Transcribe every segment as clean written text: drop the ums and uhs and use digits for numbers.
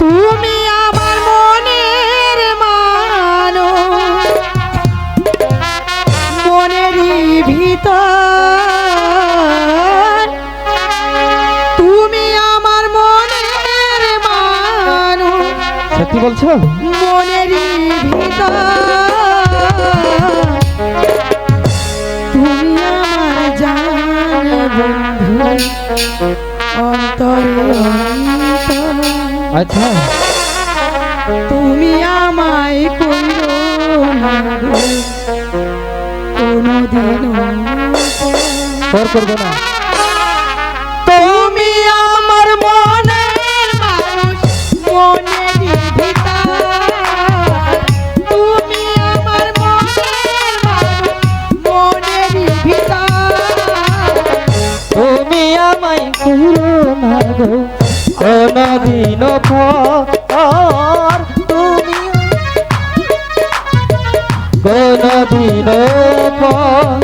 তুমি আমার মনের মানুষ, মনেরই ভিতর তুমি আমার মনের মানুষ। সত্যি বলছো? মনেরই ভিতর তুমি আমার জান বন্ধু, অন্তরে অন্তর। আচ্ছা, তুমি আমায় কইরো না গো কোনদিনও পর করবো না। তুমি আমার মনের মানুষ, মনেরই ভিতর তুমি আমার মনের মানুষ, মনেরই ভিতর তুমি আমায় করো না গো কোনদিন পর, তুমি কোনদিন পর।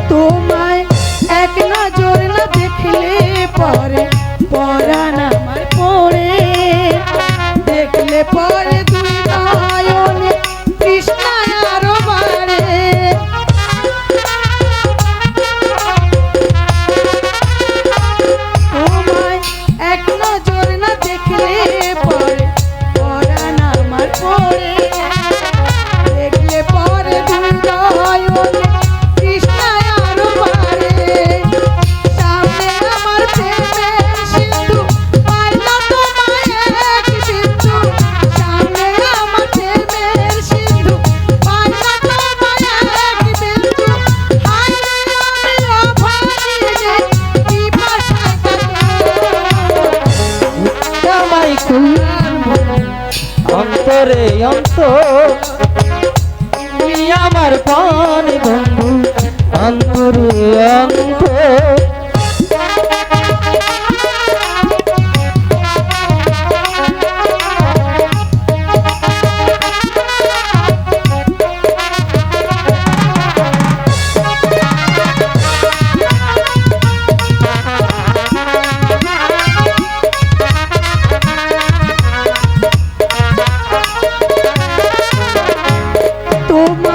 তোমায় এক নজর না দেখলে পরে পরাণ আমার পড়ে, দেখলে পরে দুই নয়নে তৃষ্ণায় আরো বাড়ে। তোমায় এক নজর না দেখলে পরে পরাণ আমার পড়ে, দেখলে পরে দুই নয়নে তৃষ্ণায় আরো বাড়ে। সামনে আমার প্রেমের সিন্ধু পাইলো তোমায় এক বিন্দু, সামনে আমার প্রেমের সিন্ধু পাইলো তোমায় এক বিন্দু। হায় আমি অভাগিনী পিপাসায় কাতর। আমায় করো অন্তরে অন্তর, তুমি আমার প্রাণ বন্ধু, অন্তরে অন্তর। তোমার